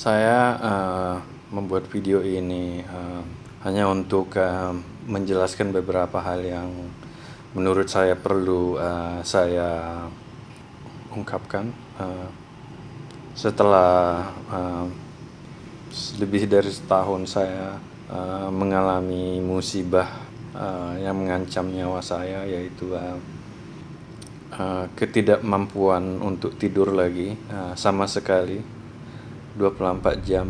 Saya membuat video ini hanya untuk menjelaskan beberapa hal yang menurut saya perlu saya ungkapkan setelah lebih dari setahun saya mengalami musibah yang mengancam nyawa saya, yaitu ketidakmampuan untuk tidur lagi sama sekali 24 jam.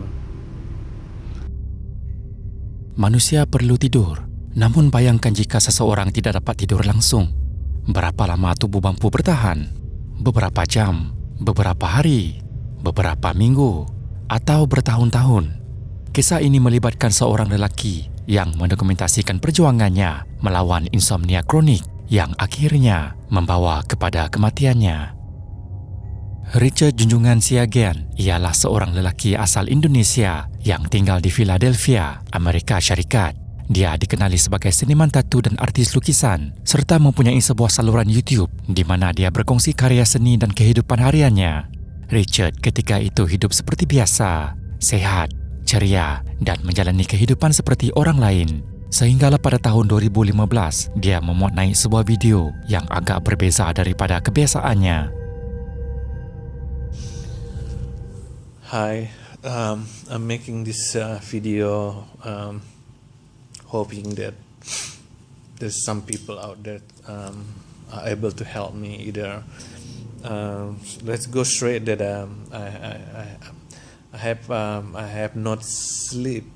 Manusia perlu tidur, namun bayangkan jika seseorang tidak dapat tidur langsung. Berapa lama tubuh mampu bertahan? Beberapa jam, beberapa hari, beberapa minggu, atau bertahun-tahun. Kisah ini melibatkan seorang lelaki yang mendokumentasikan perjuangannya melawan insomnia kronik yang akhirnya membawa kepada kematiannya. Richard Junjungan Siagian ialah seorang lelaki asal Indonesia yang tinggal di Philadelphia, Amerika Syarikat. Dia dikenali sebagai seniman tatu dan artis lukisan serta mempunyai sebuah saluran YouTube di mana dia berkongsi karya seni dan kehidupan hariannya. Richard ketika itu hidup seperti biasa, sehat, ceria dan menjalani kehidupan seperti orang lain. Sehinggalah pada tahun 2015, dia memuat naik sebuah video yang agak berbeza daripada kebiasaannya. Hi, I'm making this video hoping that there's some people out there are able to help me. Either let's go straight that I have not sleep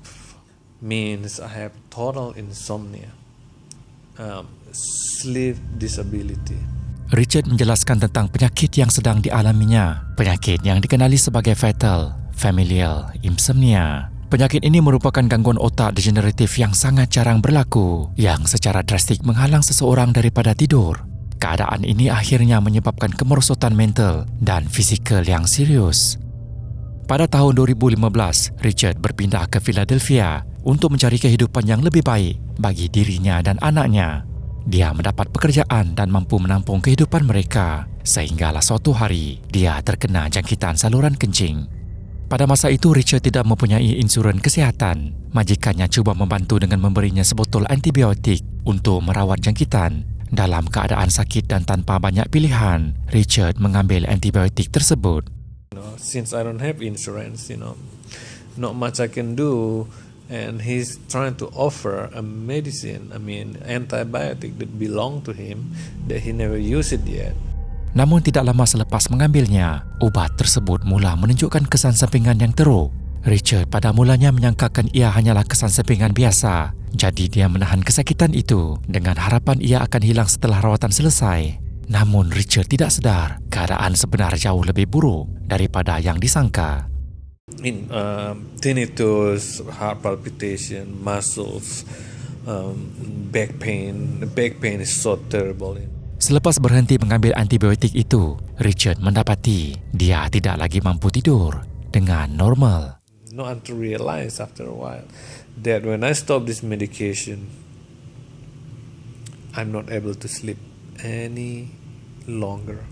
means I have total insomnia, sleep disability. Richard menjelaskan tentang penyakit yang sedang dialaminya, penyakit yang dikenali sebagai fatal familial insomnia. Penyakit ini merupakan gangguan otak degeneratif yang sangat jarang berlaku, yang secara drastik menghalang seseorang daripada tidur. Keadaan ini akhirnya menyebabkan kemerosotan mental dan fizikal yang serius. Pada tahun 2015, Richard berpindah ke Philadelphia untuk mencari kehidupan yang lebih baik bagi dirinya dan anaknya. Dia mendapat pekerjaan dan mampu menampung kehidupan mereka, sehinggalah suatu hari dia terkena jangkitan saluran kencing. Pada masa itu Richard tidak mempunyai insurans kesihatan. Majikannya cuba membantu dengan memberinya sebotol antibiotik untuk merawat jangkitan. Dalam keadaan sakit dan tanpa banyak pilihan, Richard mengambil antibiotik tersebut. Since I don't have insurance, not much I can do. And he's trying to offer a medicine, antibiotic that belong to him that he never used it yet. Namun tidak lama selepas mengambilnya, ubat tersebut mula menunjukkan kesan sampingan yang teruk. Richard pada mulanya menyangkakan ia hanyalah kesan sampingan biasa. Jadi dia menahan kesakitan itu dengan harapan ia akan hilang setelah rawatan selesai. Namun Richard tidak sedar keadaan sebenar jauh lebih buruk daripada yang disangka. Tinnitus, heart palpitation, muscles, back pain. The back pain is so terrible. Selepas berhenti mengambil antibiotik itu, Richard mendapati dia tidak lagi mampu tidur dengan normal. Not to realize after a while that when I stop this medication, I'm not able to sleep any longer.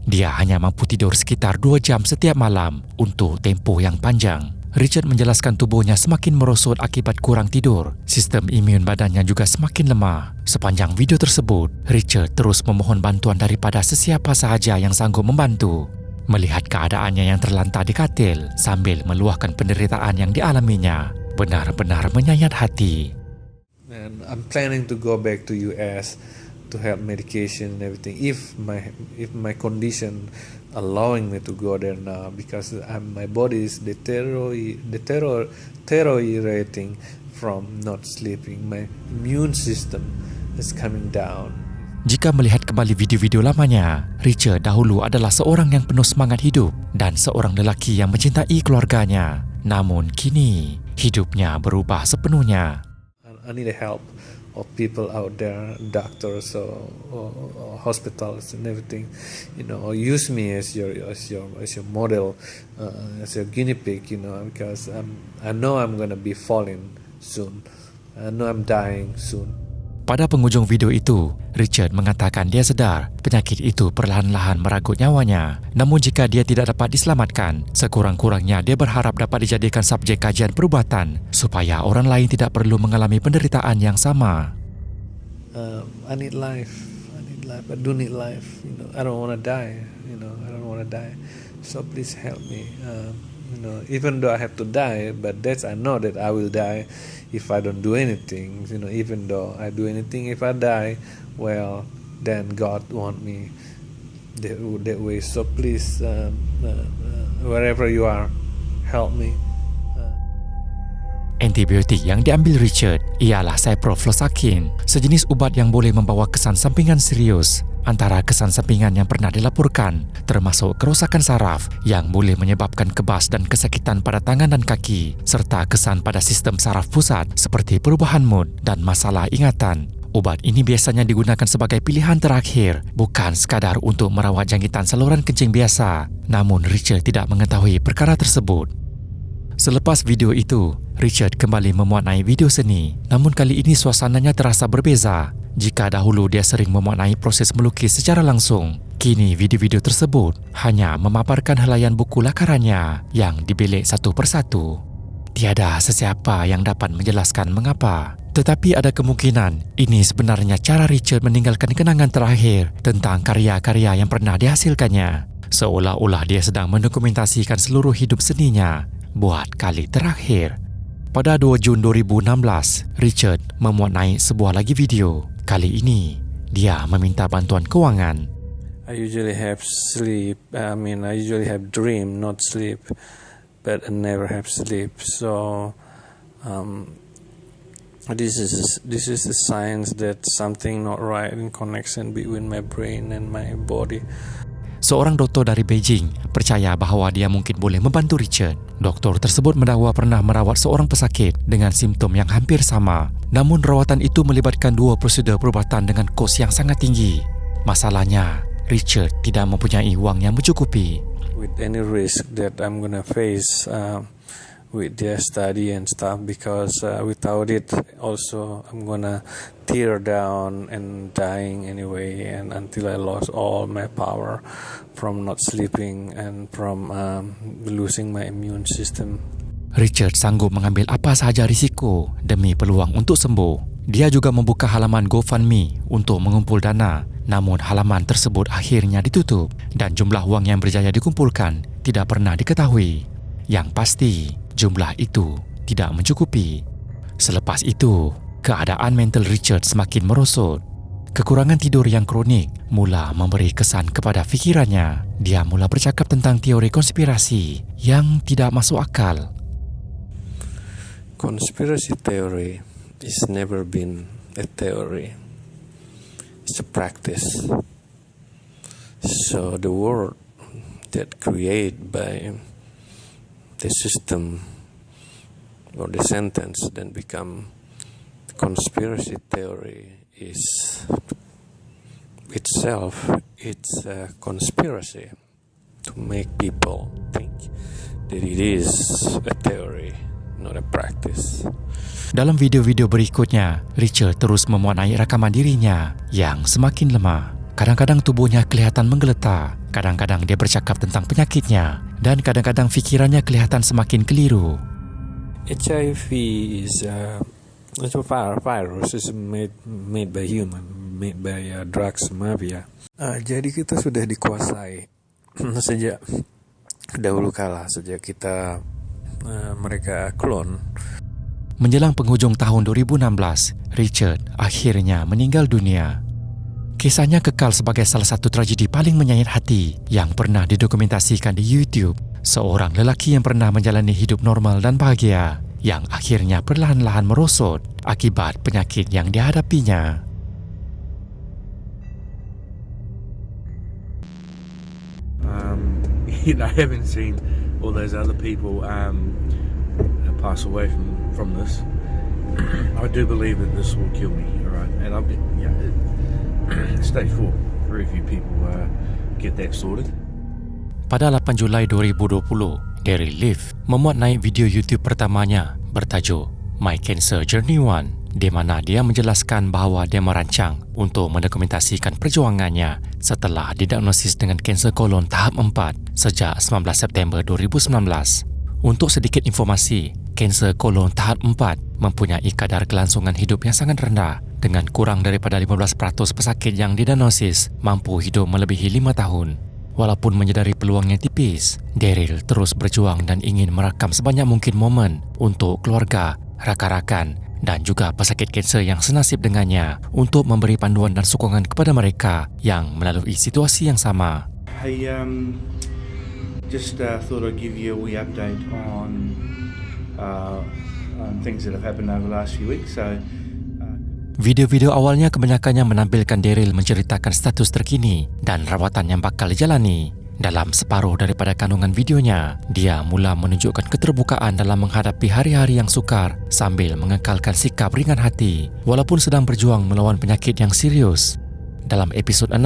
Dia hanya mampu tidur sekitar 2 jam setiap malam untuk tempoh yang panjang. Richard menjelaskan tubuhnya semakin merosot akibat kurang tidur. Sistem imun badannya juga semakin lemah. Sepanjang video tersebut, Richard terus memohon bantuan daripada sesiapa sahaja yang sanggup membantu. Melihat keadaannya yang terlantar di katil sambil meluahkan penderitaan yang dialaminya, benar-benar menyayat hati. And I'm planning to go back to US to have medication and everything if my condition allowing me to go there now, because my body is deteriorating from not sleeping. My immune system is coming down. Jika melihat kembali video-video lamanya, Richard dahulu adalah seorang yang penuh semangat hidup dan seorang lelaki yang mencintai keluarganya. Namun kini hidupnya berubah sepenuhnya. I need help of people out there, doctors or hospitals and everything, use me as your model, as your guinea pig, because I know I'm gonna be falling soon. I know I'm dying soon. Pada penghujung video itu, Richard mengatakan dia sedar penyakit itu perlahan-lahan meragut nyawanya. Namun jika dia tidak dapat diselamatkan, sekurang-kurangnya dia berharap dapat dijadikan subjek kajian perubatan supaya orang lain tidak perlu mengalami penderitaan yang sama. I need life. I do need life. I don't want to die. I don't want to die. So please help me. Even though I have to die, but I know that I will die if I don't do anything. Even though I do anything, if I die, well, then God want me that way. So please, wherever you are, help me. Antibiotik yang diambil Richard ialah ciprofloxacin, sejenis ubat yang boleh membawa kesan sampingan serius. Antara kesan sampingan yang pernah dilaporkan termasuk kerosakan saraf yang boleh menyebabkan kebas dan kesakitan pada tangan dan kaki, serta kesan pada sistem saraf pusat seperti perubahan mood dan masalah ingatan. Ubat ini biasanya digunakan sebagai pilihan terakhir, bukan sekadar untuk merawat jangkitan saluran kencing biasa. Namun Richard tidak mengetahui perkara tersebut. Selepas video itu, Richard kembali memuatnai video seni, namun kali ini suasananya terasa berbeza. Jika dahulu dia sering memuatnai proses melukis secara langsung, kini video-video tersebut hanya memaparkan helaian buku lakarannya yang dibelik satu persatu. Tiada sesiapa yang dapat menjelaskan mengapa, tetapi ada kemungkinan ini sebenarnya cara Richard meninggalkan kenangan terakhir tentang karya-karya yang pernah dihasilkannya, seolah-olah dia sedang mendokumentasikan seluruh hidup seninya buat kali terakhir. Pada 2 Jun 2016, Richard memuatnai sebuah lagi video. Kali ini, dia meminta bantuan kewangan. I usually have sleep. I usually have dream, not sleep, but I never have sleep. So, this is the signs that something not right in connection between my brain and my body. Seorang doktor dari Beijing percaya bahawa dia mungkin boleh membantu Richard. Doktor tersebut mendakwa pernah merawat seorang pesakit dengan simptom yang hampir sama. Namun rawatan itu melibatkan 2 prosedur perubatan dengan kos yang sangat tinggi. Masalahnya, Richard tidak mempunyai wang yang mencukupi. With any risk that I'm gonna face with their study and stuff, because without it also I'm gonna tear down and dying anyway, and until I lost all my power from not sleeping and from losing my immune system. Richard sanggup mengambil apa sahaja risiko demi peluang untuk sembuh. Dia juga membuka halaman GoFundMe untuk mengumpul dana, namun halaman tersebut akhirnya ditutup dan jumlah wang yang berjaya dikumpulkan tidak pernah diketahui. Yang pasti, jumlah itu tidak mencukupi. Selepas itu, keadaan mental Richard semakin merosot. Kekurangan tidur yang kronik mula memberi kesan kepada fikirannya. Dia mula bercakap tentang teori konspirasi yang tidak masuk akal. Conspiracy theory has never been a theory. It's a practice. So the word that created by the system or the sentence then become conspiracy theory is itself, it's a conspiracy to make people think that it is a theory, not a practice. Dalam video-video berikutnya, Richard terus memuatnai rakaman dirinya yang semakin lemah. Kadang-kadang tubuhnya kelihatan menggeletar, kadang-kadang dia bercakap tentang penyakitnya, dan kadang-kadang fikirannya kelihatan semakin keliru. HIV is a virus is made by human, made by drugs mafia. Jadi kita sudah dikuasai sejak dahulu kala, sejak kita mereka klon. Menjelang penghujung tahun 2016, Richard akhirnya meninggal dunia. Kisahnya kekal sebagai salah satu tragedi paling menyayat hati yang pernah didokumentasikan di YouTube. Seorang lelaki yang pernah menjalani hidup normal dan bahagia, yang akhirnya perlahan-lahan merosot akibat penyakit yang dihadapinya. I haven't seen all those other people pass away from this. I do believe that this will kill me, all right? And I've been, stage 4. Very few people get that sorted. Pada 8 Julai 2020, Daryl Leaf memuat naik video YouTube pertamanya bertajuk My Cancer Journey 1. di mana dia menjelaskan bahawa dia merancang untuk mendokumentasikan perjuangannya setelah didiagnosis dengan kanser kolon tahap 4 sejak 19 September 2019. Untuk sedikit informasi, kanser kolon tahap 4 mempunyai kadar kelangsungan hidup yang sangat rendah, dengan kurang daripada 15% pesakit yang didiagnosis mampu hidup melebihi 5 tahun. Walaupun menyedari peluangnya tipis, Daryl terus berjuang dan ingin merakam sebanyak mungkin momen untuk keluarga, rakan-rakan dan juga pesakit kanser yang senasib dengannya untuk memberi panduan dan sokongan kepada mereka yang melalui situasi yang sama. Hey, just thought I'd give you a wee update on things that have happened over the last few weeks. So, video-video awalnya kebanyakannya menampilkan Daryl menceritakan status terkini dan rawatan yang bakal dijalani. Dalam separuh daripada kandungan videonya, dia mula menunjukkan keterbukaan dalam menghadapi hari-hari yang sukar sambil mengekalkan sikap ringan hati walaupun sedang berjuang melawan penyakit yang serius. Dalam episod 6,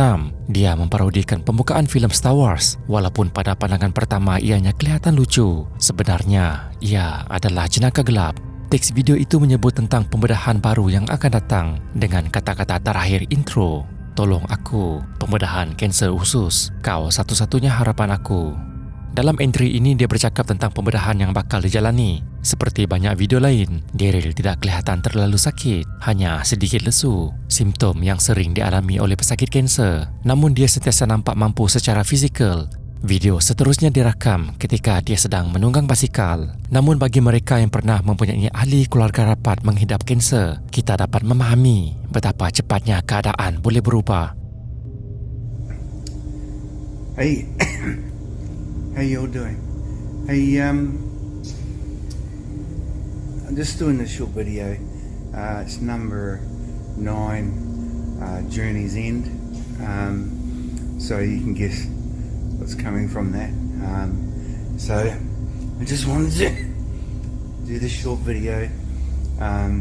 dia memparodikan pembukaan filem Star Wars. Walaupun pada pandangan pertama ianya kelihatan lucu, sebenarnya ia adalah jenaka gelap. Teks video itu menyebut tentang pembedahan baru yang akan datang dengan kata-kata terakhir intro. Tolong aku, pembedahan kanser usus, kau satu-satunya harapan aku. Dalam entry ini dia bercakap tentang pembedahan yang bakal dijalani. Seperti banyak video lain, Daryl tidak kelihatan terlalu sakit, hanya sedikit lesu, simptom yang sering dialami oleh pesakit kanser. Namun dia sentiasa nampak mampu secara fizikal. Video seterusnya dirakam ketika dia sedang menunggang basikal. Namun bagi mereka yang pernah mempunyai ahli keluarga rapat menghidap kanser, kita dapat memahami betapa cepatnya keadaan boleh berubah. hey, how you all doing? Hey, I'm just doing this short video. It's number 9, Journey's End. So you can guess what's coming from that. So I just wanted to do this short video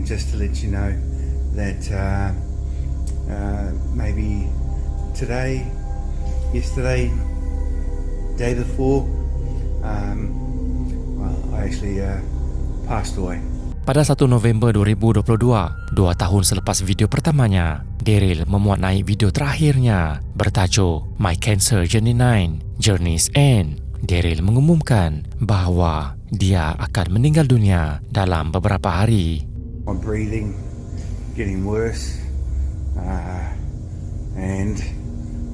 just to let you know that maybe today, yesterday, day before, well, I actually passed away. Pada 1 November 2022, 2 tahun selepas video pertamanya, Daryl memuat naik video terakhirnya bertajuk My Cancer Journey 9, Journey's End. Daryl mengumumkan bahawa dia akan meninggal dunia dalam beberapa hari. My breathing getting worse, and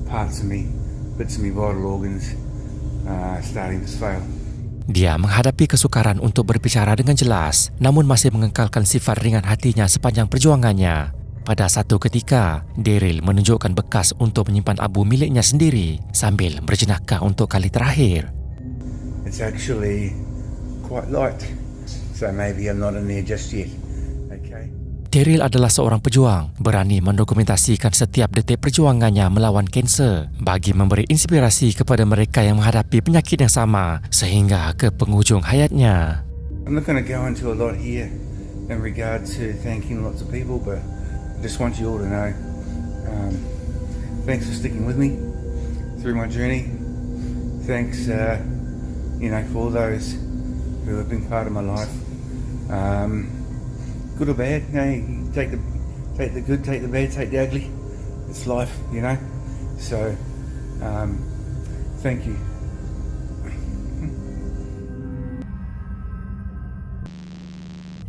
parts of me, bits of me vital organs starting to fail. Dia menghadapi kesukaran untuk berbicara dengan jelas, namun masih mengekalkan sifat ringan hatinya sepanjang perjuangannya. Pada satu ketika, Daryl menunjukkan bekas untuk menyimpan abu miliknya sendiri sambil berjenaka untuk kali terakhir. It's actually quite light, so maybe I'm not in there just yet. Okay. Daryl adalah seorang pejuang, berani mendokumentasikan setiap detik perjuangannya melawan kanser bagi memberi inspirasi kepada mereka yang menghadapi penyakit yang sama sehingga ke penghujung hayatnya. I'm not going to go into a lot here in regard to thanking lots of people, but I just want you all to know, thanks for sticking with me through my journey. Thanks, for all those who have been part of my life. Good or bad, take the good, take the bad, take the ugly. It's life, So, thank you.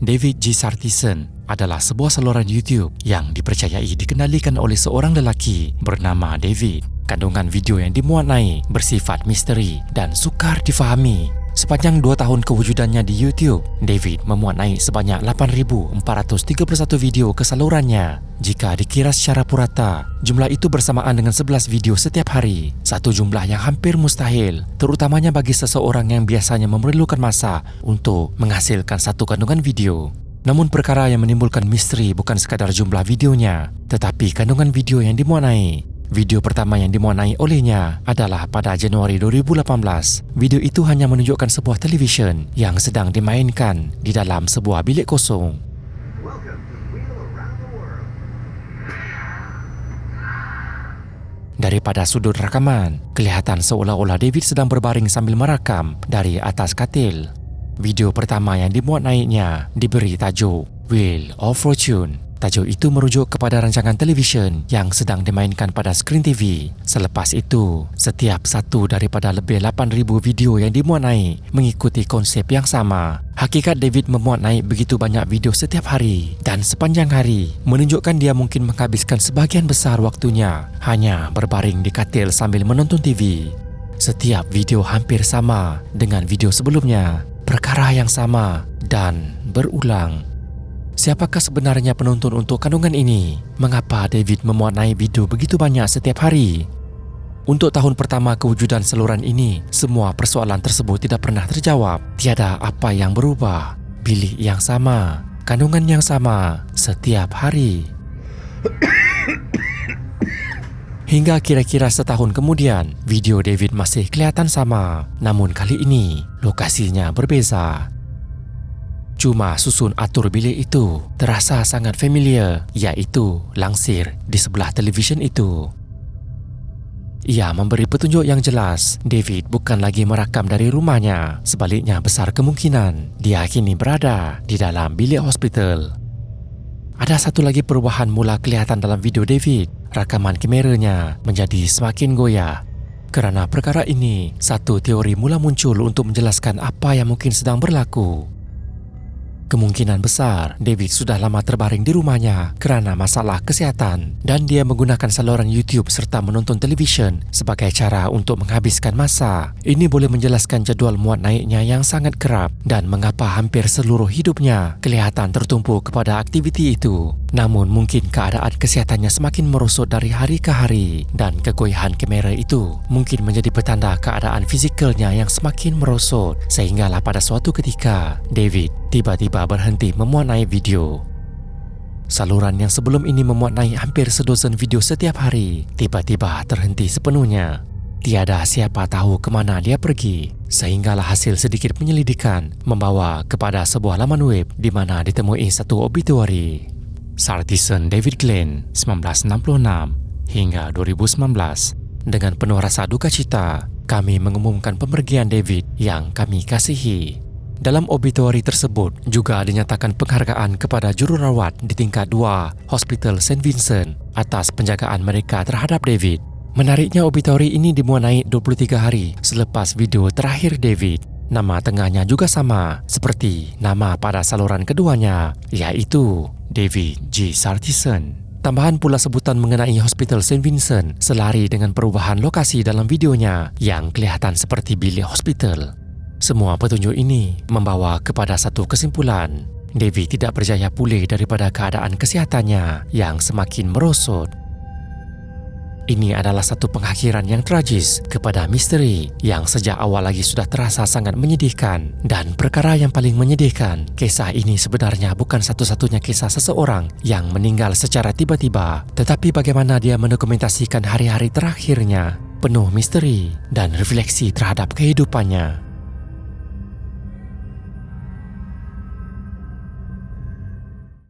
David G. Sartison adalah sebuah saluran YouTube yang dipercayai dikendalikan oleh seorang lelaki bernama David. Kandungan video yang dimuat naik bersifat misteri dan sukar difahami. Sepanjang 2 tahun kewujudannya di YouTube, David memuat naik sebanyak 8,431 video ke salurannya. Jika dikira secara purata, jumlah itu bersamaan dengan 11 video setiap hari. Satu jumlah yang hampir mustahil, terutamanya bagi seseorang yang biasanya memerlukan masa untuk menghasilkan satu kandungan video. Namun perkara yang menimbulkan misteri bukan sekadar jumlah videonya, tetapi kandungan video yang dimuat naik. Video pertama yang dimuat naik olehnya adalah pada Januari 2018. Video itu hanya menunjukkan sebuah televisyen yang sedang dimainkan di dalam sebuah bilik kosong. Daripada sudut rakaman, kelihatan seolah-olah David sedang berbaring sambil merakam dari atas katil. Video pertama yang dimuat naiknya diberi tajuk Wheel of Fortune. Tajuk itu merujuk kepada rancangan televisyen yang sedang dimainkan pada skrin TV. Selepas itu, setiap satu daripada lebih 8,000 video yang dimuat naik mengikuti konsep yang sama. Hakikat David memuat naik begitu banyak video setiap hari dan sepanjang hari menunjukkan dia mungkin menghabiskan sebahagian besar waktunya hanya berbaring di katil sambil menonton TV. Setiap video hampir sama dengan video sebelumnya, perkara yang sama dan berulang. Siapakah sebenarnya penonton untuk kandungan ini? Mengapa David memuat naik video begitu banyak setiap hari? Untuk tahun pertama kewujudan saluran ini, semua persoalan tersebut tidak pernah terjawab. Tiada apa yang berubah. Bilik yang sama, kandungan yang sama setiap hari. Hingga kira-kira setahun kemudian, video David masih kelihatan sama. Namun kali ini, lokasinya berbeza. Cuma susun atur bilik itu terasa sangat familiar, iaitu langsir di sebelah televisyen itu. Ia memberi petunjuk yang jelas, David bukan lagi merakam dari rumahnya. Sebaliknya besar kemungkinan dia kini berada di dalam bilik hospital. Ada satu lagi perubahan mula kelihatan dalam video David. Rakaman kameranya menjadi semakin goyah. Kerana perkara ini, satu teori mula muncul untuk menjelaskan apa yang mungkin sedang berlaku. Kemungkinan besar David sudah lama terbaring di rumahnya kerana masalah kesihatan dan dia menggunakan saluran YouTube serta menonton televisyen sebagai cara untuk menghabiskan masa. Ini boleh menjelaskan jadual muat naiknya yang sangat kerap dan mengapa hampir seluruh hidupnya kelihatan tertumpu kepada aktiviti itu. Namun mungkin keadaan kesihatannya semakin merosot dari hari ke hari dan kegoyahan kamera itu mungkin menjadi petanda keadaan fizikalnya yang semakin merosot sehinggalah pada suatu ketika David tiba-tiba berhenti memuat naik video. Saluran yang sebelum ini memuat naik hampir sedozen video setiap hari tiba-tiba terhenti sepenuhnya. Tiada siapa tahu ke mana dia pergi sehinggalah hasil sedikit penyelidikan membawa kepada sebuah laman web di mana ditemui satu obituari. Sartison David Glenn 1966 hingga 2019. Dengan penuh rasa duka cita, kami mengumumkan pemergian David yang kami kasihi. Dalam obituari tersebut juga dinyatakan penghargaan kepada jururawat di tingkat 2 Hospital St. Vincent atas penjagaan mereka terhadap David. Menariknya obituari ini dimuat naik 23 hari selepas video terakhir David. Nama tengahnya juga sama seperti nama pada saluran keduanya, iaitu David G. Sartison. Tambahan pula sebutan mengenai Hospital St. Vincent selari dengan perubahan lokasi dalam videonya yang kelihatan seperti bilik hospital. Semua petunjuk ini membawa kepada satu kesimpulan. David tidak berjaya pulih daripada keadaan kesihatannya yang semakin merosot. Ini adalah satu pengakhiran yang tragis kepada misteri yang sejak awal lagi sudah terasa sangat menyedihkan. Dan perkara yang paling menyedihkan, kisah ini sebenarnya bukan satu-satunya kisah seseorang yang meninggal secara tiba-tiba, tetapi bagaimana dia mendokumentasikan hari-hari terakhirnya, penuh misteri dan refleksi terhadap kehidupannya.